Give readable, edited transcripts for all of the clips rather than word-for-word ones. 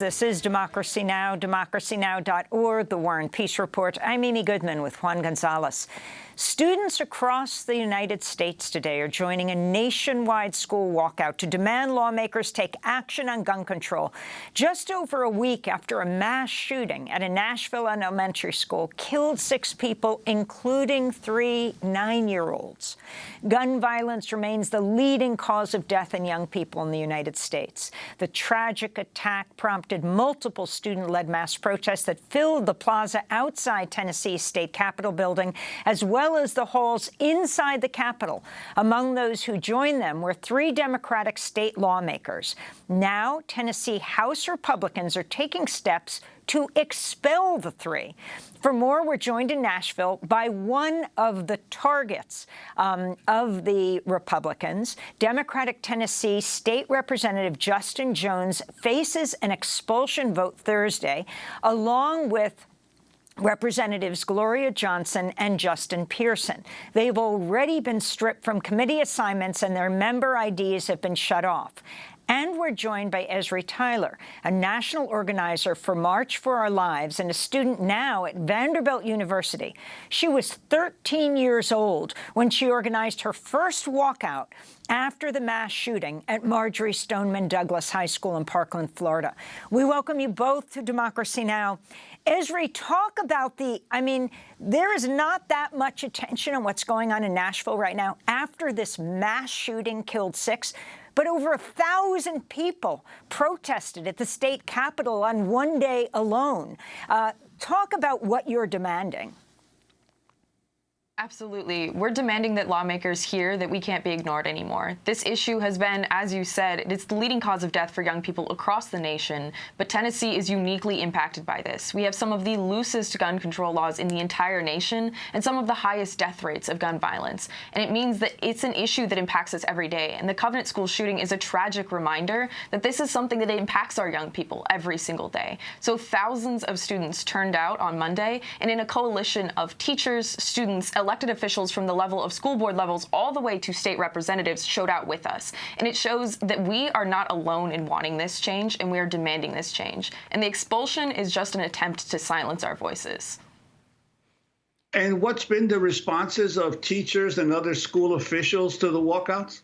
This is Democracy Now!, democracynow.org, The War and Peace Report. I'm Amy Goodman with Juan Gonzalez. Students across the United States today are joining a nationwide school walkout to demand lawmakers take action on gun control, just over a week after a mass shooting at a Nashville elementary school killed 6 people, including 3 9-year-olds. Gun violence remains the leading cause of death in young people in the United States. The tragic attack prompted multiple student-led mass protests that filled the plaza outside Tennessee's state capitol building, as well as the halls inside the Capitol. Among those who joined them were 3 Democratic state lawmakers. Now, Tennessee House Republicans are taking steps to expel the 3. For more, we're joined in Nashville by one of the targets of the Republicans. Democratic Tennessee State Representative Justin Jones faces an expulsion vote Thursday, along with Representatives Gloria Johnson and Justin Pearson. They've already been stripped from committee assignments and their member IDs have been shut off. And we're joined by Esri Tyler, a national organizer for March for Our Lives and a student now at Vanderbilt University. She was 13 years old when she organized her first walkout after the mass shooting at Marjorie Stoneman Douglas High School in Parkland, Florida. We welcome you both to Democracy Now! Esri, talk about there is not that much attention on what's going on in Nashville right now after this mass shooting killed 6. But over 1,000 people protested at the state capitol on one day alone. Talk about what you're demanding. Absolutely. We're demanding that lawmakers hear that we can't be ignored anymore. This issue has been, as you said, it's the leading cause of death for young people across the nation, but Tennessee is uniquely impacted by this. We have some of the loosest gun control laws in the entire nation and some of the highest death rates of gun violence. And it means that it's an issue that impacts us every day. And the Covenant School shooting is a tragic reminder that this is something that impacts our young people every single day. So thousands of students turned out on Monday, and in a coalition of teachers, students, elected officials from the level of school board levels all the way to state representatives showed out with us. And it shows that we are not alone in wanting this change, and we are demanding this change. And the expulsion is just an attempt to silence our voices. And what's been the responses of teachers and other school officials to the walkouts?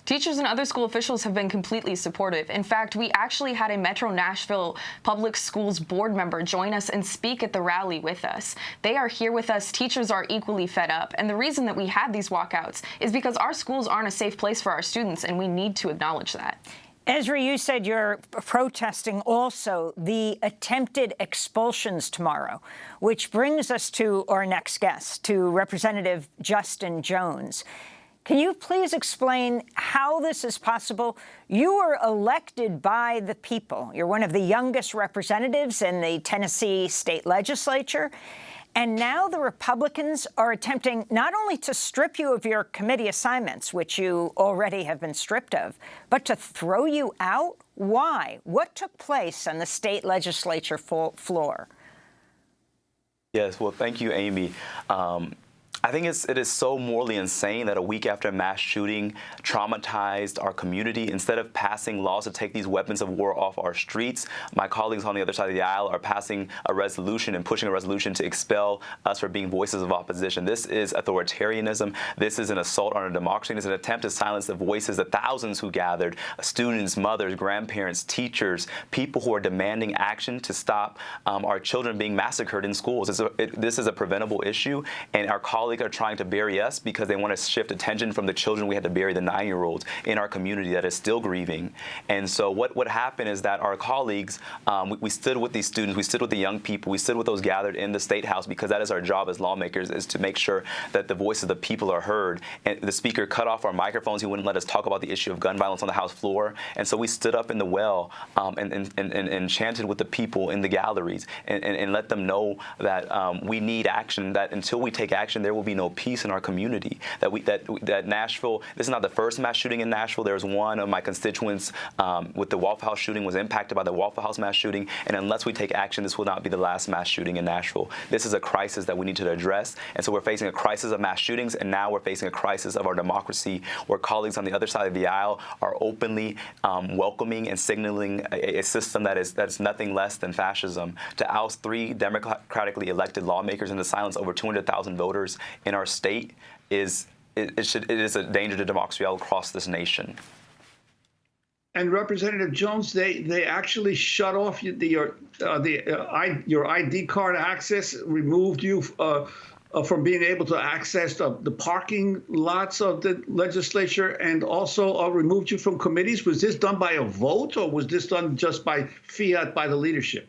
Teachers and other school officials have been completely supportive. In fact, we actually had a Metro Nashville Public Schools board member join us and speak at the rally with us. They are here with us. Teachers are equally fed up. And the reason that we had these walkouts is because our schools aren't a safe place for our students, and we need to acknowledge that. Esri, you said you're protesting also the attempted expulsions tomorrow, which brings us to our next guest, to Representative Justin Jones. Can you please explain how this is possible? You were elected by the people. You're one of the youngest representatives in the Tennessee state legislature. And now the Republicans are attempting not only to strip you of your committee assignments, which you already have been stripped of, but to throw you out? Why? What took place on the state legislature floor? Yes, well, thank you, Amy. I think it is so morally insane that a week after a mass shooting traumatized our community, instead of passing laws to take these weapons of war off our streets, my colleagues on the other side of the aisle are passing a resolution and pushing a resolution to expel us for being voices of opposition. This is authoritarianism. This is an assault on our democracy. It's an attempt to silence the voices of thousands who gathered, students, mothers, grandparents, teachers, people who are demanding action to stop our children being massacred in schools. This is a preventable issue, and our colleagues are trying to bury us because they want to shift attention from the children we had to bury, the 9-year-olds in our community that is still grieving. And so what happened is that our colleagues, we stood with these students, we stood with the young people, we stood with those gathered in the State House, because that is our job as lawmakers, is to make sure that the voices of the people are heard. And the speaker cut off our microphones. He wouldn't let us talk about the issue of gun violence on the House floor. And so we stood up in the well and chanted with the people in the galleries and let them know that we need action, that until we take action, there will will be no peace in our community. That Nashville, this is not the first mass shooting in Nashville. There was one of my constituents with the Waffle House shooting was impacted by the Waffle House mass shooting, and unless we take action, this will not be the last mass shooting in Nashville. This is a crisis that we need to address, and so we're facing a crisis of mass shootings, and now we're facing a crisis of our democracy, where colleagues on the other side of the aisle are openly welcoming and signaling a system that's nothing less than fascism. To oust 3 democratically elected lawmakers and to silence over 200,000 voters in our state is a danger to democracy all across this nation. And Representative Jones, they actually shut off your ID card access, removed you from being able to access the parking lots of the legislature, and also removed you from committees. Was this done by a vote, or was this done just by fiat by the leadership?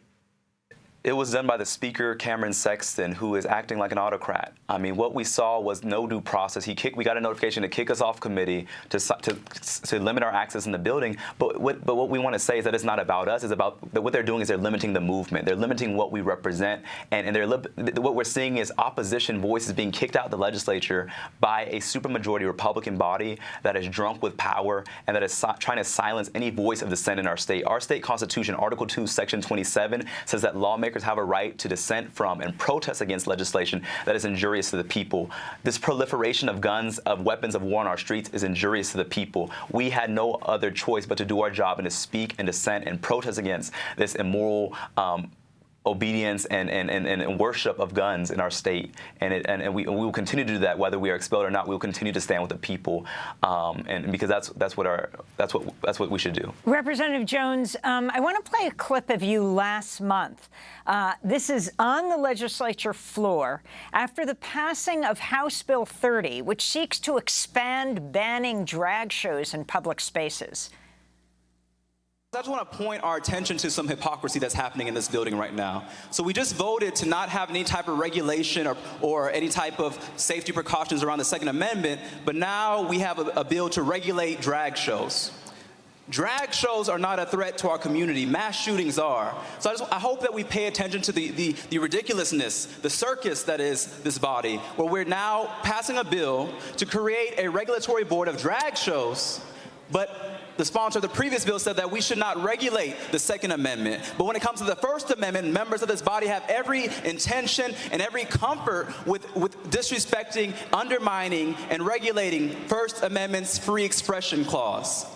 It was done by the Speaker, Cameron Sexton, who is acting like an autocrat. I mean, what we saw was no due process. We got a notification to kick us off committee to limit our access in the building. But what we want to say is that it's not about us. It's about what they're doing is they're limiting the movement. They're limiting what we represent, and what we're seeing is opposition voices being kicked out of the legislature by a supermajority Republican body that is drunk with power and that is trying to silence any voice of dissent in our state. Our state constitution, Article 2, Section 27, says that lawmakers have a right to dissent from and protest against legislation that is injurious to the people. This proliferation of guns, of weapons of war on our streets is injurious to the people. We had no other choice but to do our job and to speak and dissent and protest against this immoral obedience and worship of guns in our state, and we will continue to do that whether we are expelled or not. We will continue to stand with the people, and because that's what we should do. Representative Jones, I want to play a clip of you last month. This is on the legislature floor after the passing of House Bill 30, which seeks to expand banning drag shows in public spaces. I just want to point our attention to some hypocrisy that's happening in this building right now. So we just voted to not have any type of regulation or any type of safety precautions around the Second Amendment, but now we have a bill to regulate drag shows. Drag shows are not a threat to our community. Mass shootings are. So I hope that we pay attention to the ridiculousness, the circus that is this body, where we're now passing a bill to create a regulatory board of drag shows, but the sponsor of the previous bill said that we should not regulate the Second Amendment. But when it comes to the First Amendment, members of this body have every intention and every comfort with disrespecting, undermining, and regulating First Amendment's free expression clause.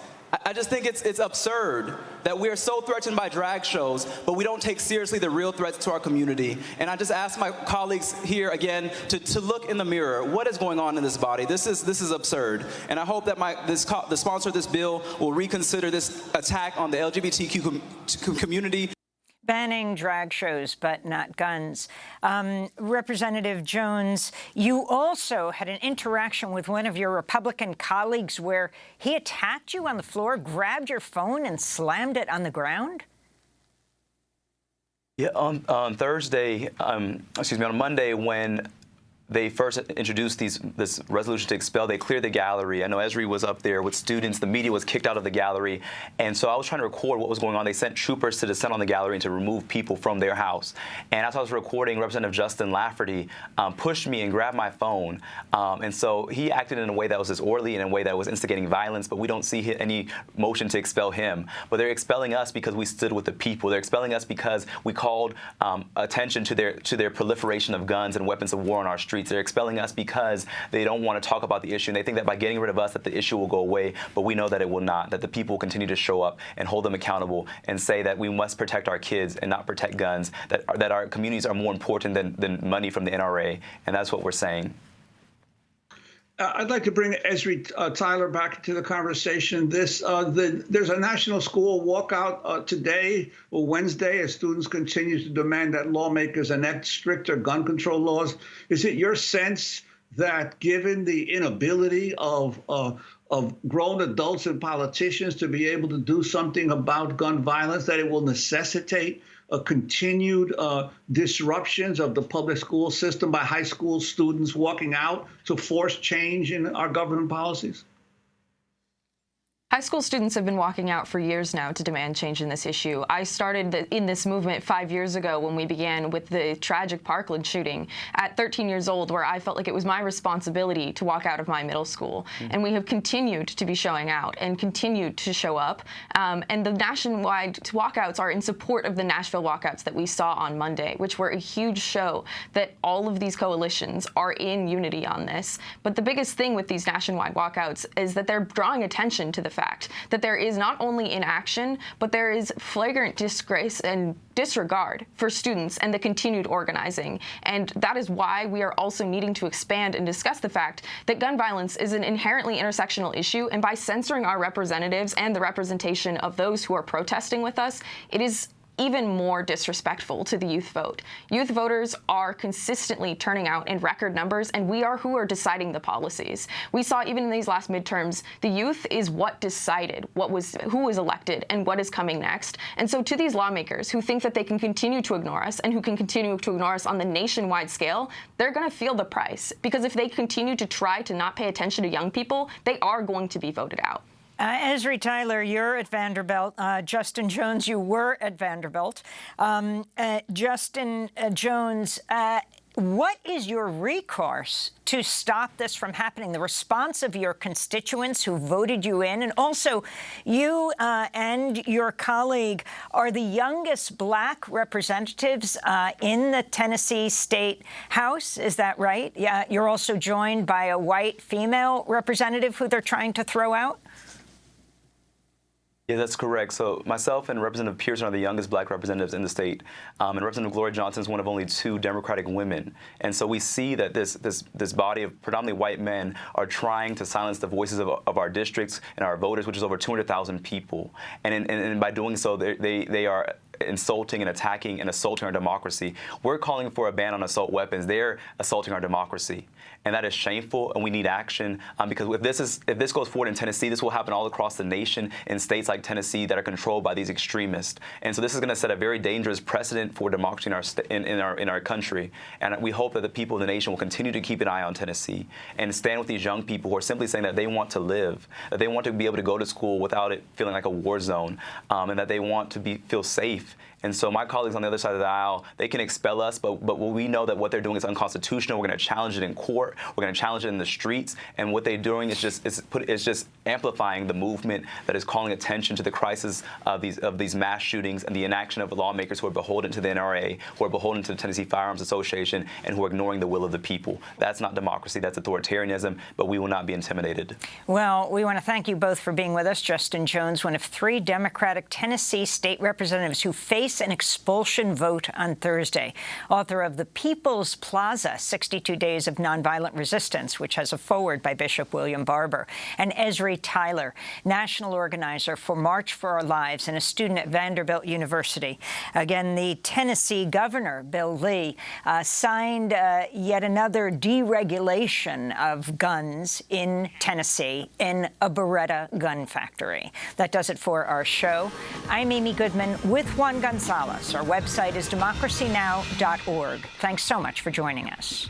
I just think it's absurd that we are so threatened by drag shows, but we don't take seriously the real threats to our community. And I just ask my colleagues here again to look in the mirror. What is going on in this body? This is absurd. And I hope that the sponsor of this bill will reconsider this attack on the LGBTQ community. Banning drag shows, but not guns. Representative Jones, you also had an interaction with one of your Republican colleagues where he attacked you on the floor, grabbed your phone, and slammed it on the ground? Yeah, on Thursday, on Monday, when they first introduced this resolution to expel, they cleared the gallery. I know Esri was up there with students. The media was kicked out of the gallery. And so I was trying to record what was going on. They sent troopers to descend on the gallery and to remove people from their house. And as I was recording, Representative Justin Lafferty pushed me and grabbed my phone. And so he acted in a way that was disorderly, in a way that was instigating violence, but we don't see any motion to expel him. But they're expelling us because we stood with the people. They're expelling us because we called attention to their proliferation of guns and weapons of war on our streets. They're expelling us because they don't want to talk about the issue, and they think that by getting rid of us that the issue will go away, but we know that it will not, that the people will continue to show up and hold them accountable and say that we must protect our kids and not protect guns, that our communities are more important than money from the NRA, and that's what we're saying. I'd like to bring Esri Tyler back to the conversation. There's a national school walkout today or Wednesday as students continue to demand that lawmakers enact stricter gun control laws. Is it your sense that given the inability of grown adults and politicians to be able to do something about gun violence, that it will necessitate continued disruptions of the public school system by high school students walking out to force change in our government policies? High school students have been walking out for years now to demand change in this issue. I started in this movement 5 years ago when we began with the tragic Parkland shooting at 13 years old, where I felt like it was my responsibility to walk out of my middle school. And we have continued to be showing out and continued to show up. And the nationwide walkouts are in support of the Nashville walkouts that we saw on Monday, which were a huge show that all of these coalitions are in unity on this. But the biggest thing with these nationwide walkouts is that they're drawing attention to the fact that there is not only inaction, but there is flagrant disgrace and disregard for students and the continued organizing. And that is why we are also needing to expand and discuss the fact that gun violence is an inherently intersectional issue. And by censoring our representatives and the representation of those who are protesting with us, it is even more disrespectful to the youth vote. Youth voters are consistently turning out in record numbers, and we are who are deciding the policies. We saw even in these last midterms, the youth is what decided who was elected and what is coming next. And so to these lawmakers who think that they can continue to ignore us and who can continue to ignore us on the nationwide scale, they're going to feel the price. Because if they continue to try to not pay attention to young people, they are going to be voted out. Esri Tyler, you're at Vanderbilt. Justin Jones, you were at Vanderbilt. Justin Jones, what is your recourse to stop this from happening? The response of your constituents who voted you in, and also you and your colleague are the youngest Black representatives in the Tennessee State House. Is that right? Yeah. You're also joined by a white female representative who they're trying to throw out? Yeah, that's correct. So myself and Representative Pearson are the youngest Black representatives in the state, and Representative Gloria Johnson is one of only 2 Democratic women. And so we see that this body of predominantly white men are trying to silence the voices of our districts and our voters, which is over 200,000 people. And by doing so, they are insulting and attacking and assaulting our democracy. We're calling for a ban on assault weapons. They're assaulting our democracy. And that is shameful, and we need action because if this goes forward in Tennessee, this will happen all across the nation in states like Tennessee that are controlled by these extremists. And so this is going to set a very dangerous precedent for democracy in our country. And we hope that the people of the nation will continue to keep an eye on Tennessee and stand with these young people who are simply saying that they want to live, that they want to be able to go to school without it feeling like a war zone, and that they want to feel safe. And so my colleagues on the other side of the aisle, they can expel us, but we know that what they're doing is unconstitutional. We're going to challenge it in court. We're going to challenge it in the streets. And what they're doing is just amplifying the movement that is calling attention to the crisis of these mass shootings and the inaction of lawmakers who are beholden to the NRA, who are beholden to the Tennessee Firearms Association, and who are ignoring the will of the people. That's not democracy. That's authoritarianism. But we will not be intimidated. Well, we want to thank you both for being with us. Justin Jones, one of 3 Democratic Tennessee state representatives who face an expulsion vote on Thursday, author of The People's Plaza, 62 Days of Nonviolent Resistance, which has a foreword by Bishop William Barber, and Esri Tyler, national organizer for March for Our Lives and a student at Vanderbilt University. Again, the Tennessee governor, Bill Lee, signed yet another deregulation of guns in Tennessee in a Beretta gun factory. That does it for our show. I'm Amy Goodman with Juan Gonzalez. Our website is democracynow.org. Thanks so much for joining us.